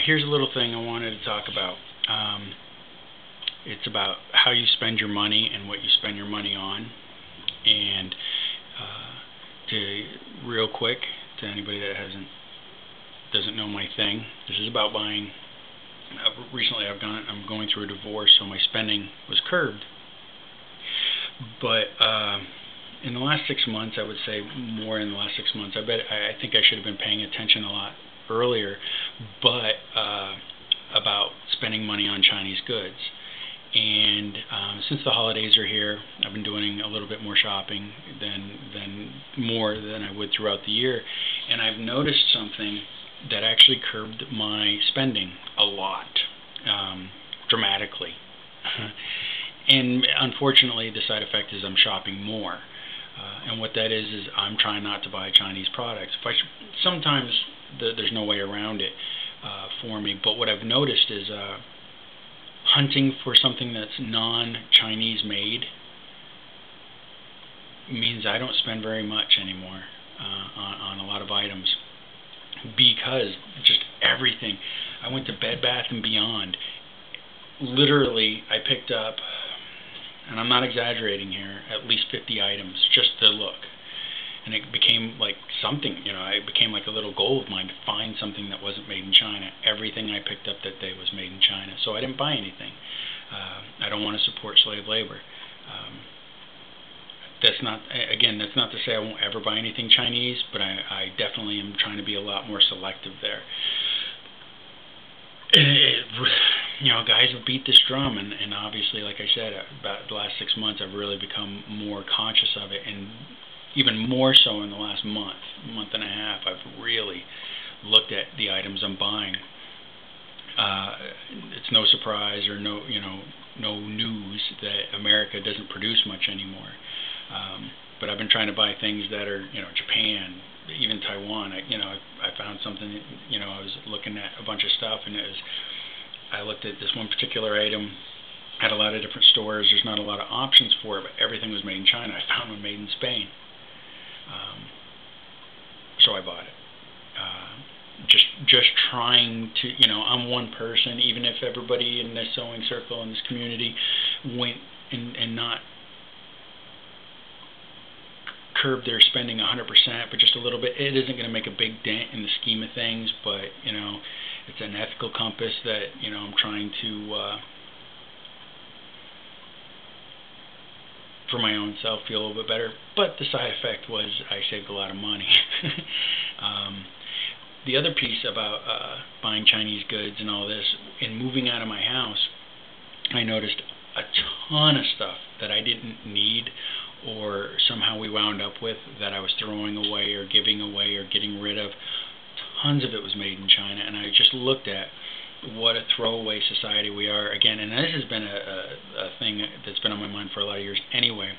Here's a little thing I wanted to talk about. It's about how you spend your money and what you spend your money on. And to real quick, to anybody that doesn't know my thing, this is about buying. Recently, I'm going through a divorce, so my spending was curbed. But in the last 6 months, I would say more in the last 6 months. I think I should have been paying attention a lot earlier, but about spending money on Chinese goods. And since the holidays are here, I've been doing a little bit more shopping than I would throughout the year, and I've noticed something that actually curbed my spending a lot, dramatically. And unfortunately, the side effect is I'm shopping more. And what that is I'm trying not to buy Chinese products. Sometimes there's no way around it for me, but what I've noticed is hunting for something that's non-Chinese made means I don't spend very much anymore on a lot of items, because just everything. I went to Bed Bath & Beyond. Literally, I picked up, and I'm not exaggerating here, at least 50 items just to look. And it became like something, it became like a little goal of mine to find something that wasn't made in China. Everything I picked up that day was made in China, so I didn't buy anything. I don't want to support slave labor. That's not to say I won't ever buy anything Chinese, but I definitely am trying to be a lot more selective there. Guys have beat this drum, and obviously, like I said, about the last 6 months, I've really become more conscious of it, and even more so in the last month and a half, I've really looked at the items I'm buying. It's no surprise or no news that America doesn't produce much anymore. But I've been trying to buy things that are, Japan, even Taiwan. I found something. I was looking at a bunch of stuff, and I looked at this one particular item at a lot of different stores. There's not a lot of options for it, but everything was made in China. I found one made in Spain. So I bought it. Just trying to, I'm one person, even if everybody in this sewing circle in this community went and not curb their spending 100%, but just a little bit, it isn't going to make a big dent in the scheme of things, but, it's an ethical compass that, I'm trying to, for my own self, feel a little bit better. But the side effect was I saved a lot of money. The other piece about buying Chinese goods and all this, in moving out of my house, I noticed a ton of stuff that I didn't need, or somehow we wound up with, that I was throwing away or giving away or getting rid of. Tons of it was made in China, and I just looked at what a throwaway society we are again. And this has been a thing that's been on my mind for a lot of years anyway,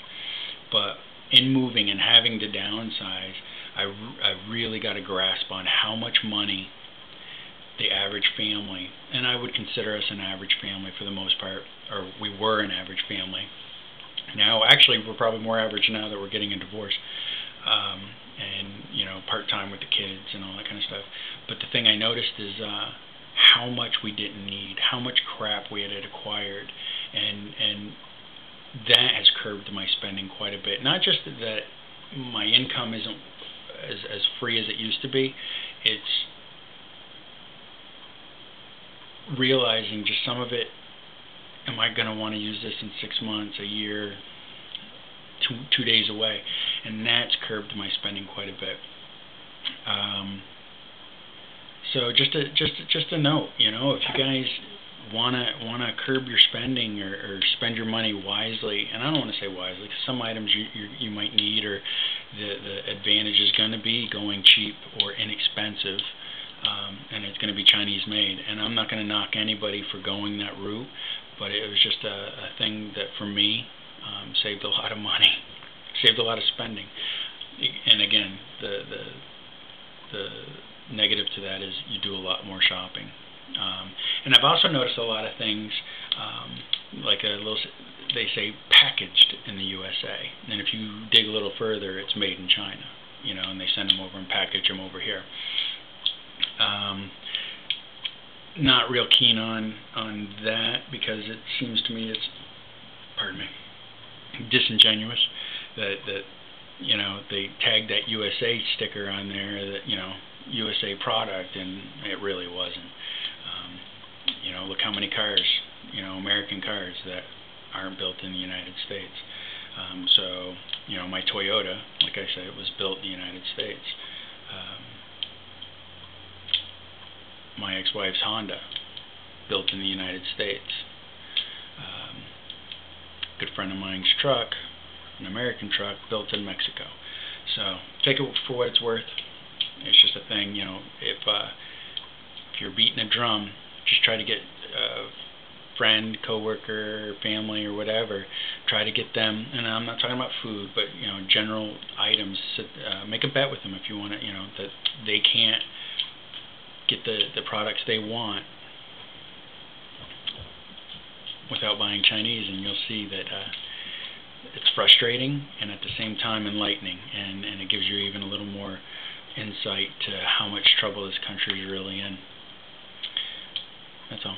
but in moving and having to downsize, I really got a grasp on how much money the average family, and I would consider us an average family for the most part, or we were an average family. Now, actually, we're probably more average now that we're getting a divorce, and part-time with the kids and all that kind of stuff. But the thing I noticed is how much we didn't need, how much crap we had acquired, and that has curbed my spending quite a bit. Not just that my income isn't as free as it used to be, it's realizing just some of it, am I going to want to use this in 6 months, a year, two days away? And that's curbed my spending quite a bit. So just a note, if you guys wanna curb your spending or spend your money wisely, and I don't want to say wisely, because some items you might need, or the advantage is going to be going cheap or inexpensive, and it's going to be Chinese made. And I'm not going to knock anybody for going that route, but it was just a thing that for me saved a lot of money, saved a lot of spending. And again, the negative to that is you do a lot more shopping. And I've also noticed a lot of things, they say packaged in the USA, and if you dig a little further, it's made in China, and they send them over and package them over here. not real keen on that, because it seems to me it's, pardon me, disingenuous that they tagged that USA sticker on there, that USA product, and it really wasn't. Look how many cars, American cars, that aren't built in the United States. So my Toyota, like I said, it was built in the United States. My ex-wife's Honda, built in the United States. Good friend of mine's truck, an American truck, built in Mexico. So take it for what it's worth. It's just a thing, if you're beating a drum, just try to get a friend, coworker, family, or whatever. Try to get them, and I'm not talking about food, but general items. Make a bet with them if you want to, that they can't get the products they want without buying Chinese, and you'll see that it's frustrating and at the same time enlightening, and it gives you even a little more insight to how much trouble this country is really in. That's all.